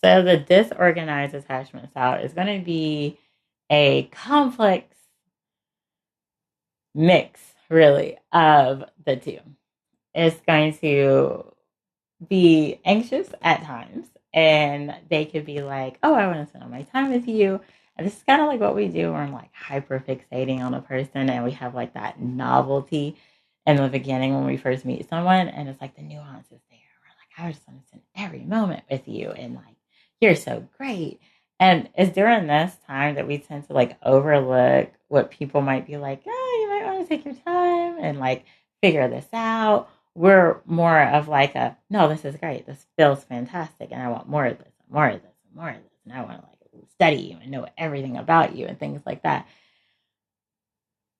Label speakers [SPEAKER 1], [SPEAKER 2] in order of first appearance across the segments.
[SPEAKER 1] So the disorganized attachment style is going to be a complex mix, really, of the two. It's going to be anxious at times, and they could be like, "Oh, I want to spend all my time with you." And this is kind of like what we do when we're like hyper fixating on a person, and we have like that novelty in the beginning when we first meet someone, and it's like the nuance is there. We're like, "I just want to spend every moment with you," and like, "You're so great." And it's during this time that we tend to like overlook what people might be like, "Oh, you might want to take your time and like figure this out." We're more of like a, no, this is great. This feels fantastic. And I want more of this, and more of this, and more of this. And I want to like study you and know everything about you and things like that.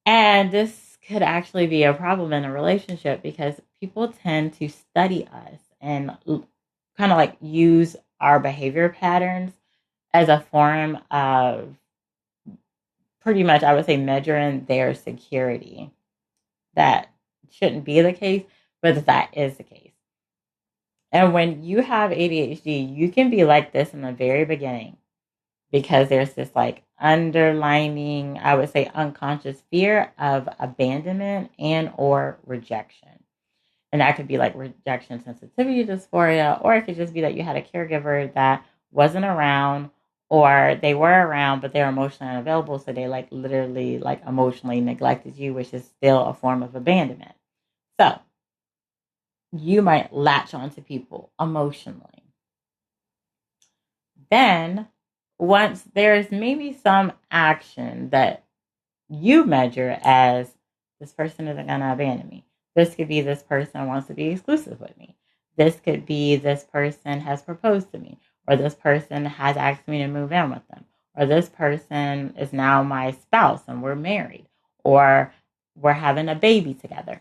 [SPEAKER 1] And this could actually be a problem in a relationship because people tend to study us and kind of like use our behavior patterns as a form of pretty much, I would say, measuring their security. That shouldn't be the case, but that is the case. And when you have ADHD, you can be like this in the very beginning because there's this like underlining, I would say, unconscious fear of abandonment and or rejection. And that could be like rejection sensitivity dysphoria, or it could just be that you had a caregiver that wasn't around, or they were around, but they're emotionally unavailable. So they like literally like emotionally neglected you, which is still a form of abandonment. So you might latch onto people emotionally. Then, once there's maybe some action that you measure as this person isn't going to abandon me. This could be this person wants to be exclusive with me. This could be this person has proposed to me, or this person has asked me to move in with them, or this person is now my spouse and we're married, or we're having a baby together.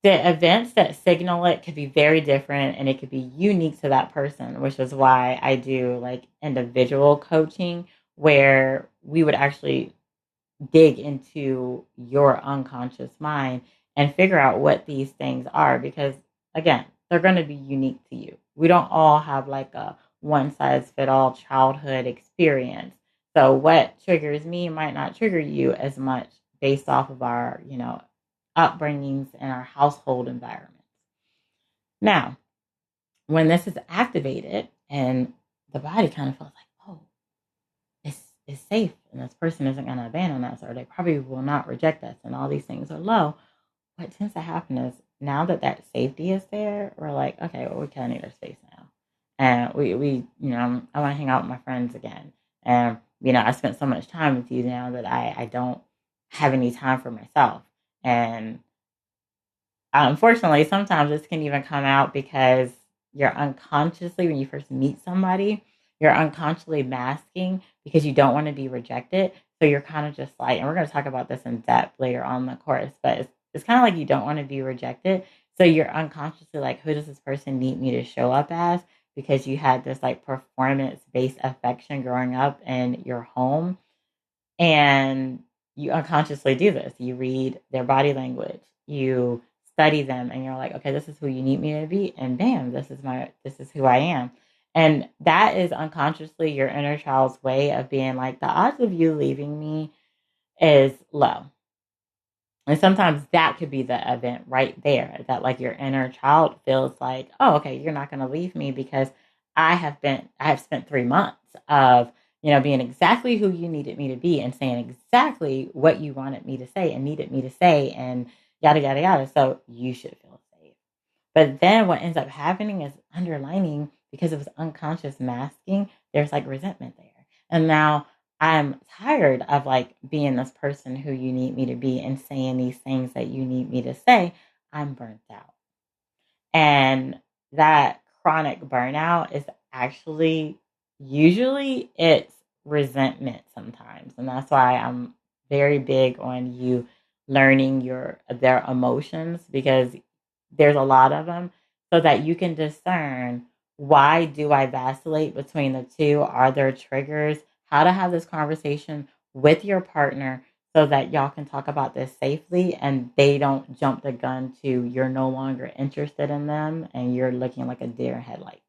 [SPEAKER 1] The events that signal it could be very different and it could be unique to that person, which is why I do like individual coaching where we would actually dig into your unconscious mind and figure out what these things are because again, they're going to be unique to you. We don't all have like a one size fit all childhood experience. So what triggers me might not trigger you as much based off of our, upbringings and our household environments. Now, when this is activated and the body kind of feels like, oh, it's safe and this person isn't going to abandon us or they probably will not reject us and all these things are low, what tends to happen is now that that safety is there, we're like, okay, well, we kind of need our space now. And I want to hang out with my friends again. And, I spent so much time with you now that I don't have any time for myself. And unfortunately, sometimes this can even come out because you're unconsciously, when you first meet somebody, you're unconsciously masking because you don't want to be rejected. So you're kind of just like, and we're going to talk about this in depth later on in the course, but it's kind of like you don't want to be rejected. So you're unconsciously like, who does this person need me to show up as? Because you had this like performance based affection growing up in your home. And you unconsciously do this. You read their body language, you study them, and you're like, okay, this is who you need me to be. And bam, this is who I am. And that is unconsciously your inner child's way of being like, the odds of you leaving me is low. And sometimes that could be the event right there that like your inner child feels like, oh, okay, you're not going to leave me because I have spent 3 months of, being exactly who you needed me to be and saying exactly what you wanted me to say and needed me to say and yada, yada, yada. So you should feel safe. But then what ends up happening is underlining because it was unconscious masking, there's like resentment there. And now I'm tired of like being this person who you need me to be and saying these things that you need me to say. I'm burnt out. And that chronic burnout is actually usually it's resentment sometimes. And that's why I'm very big on you learning their emotions because there's a lot of them so that you can discern why do I vacillate between the two? Are there triggers? How to have this conversation with your partner so that y'all can talk about this safely and they don't jump the gun to you're no longer interested in them and you're looking like a deer in headlights.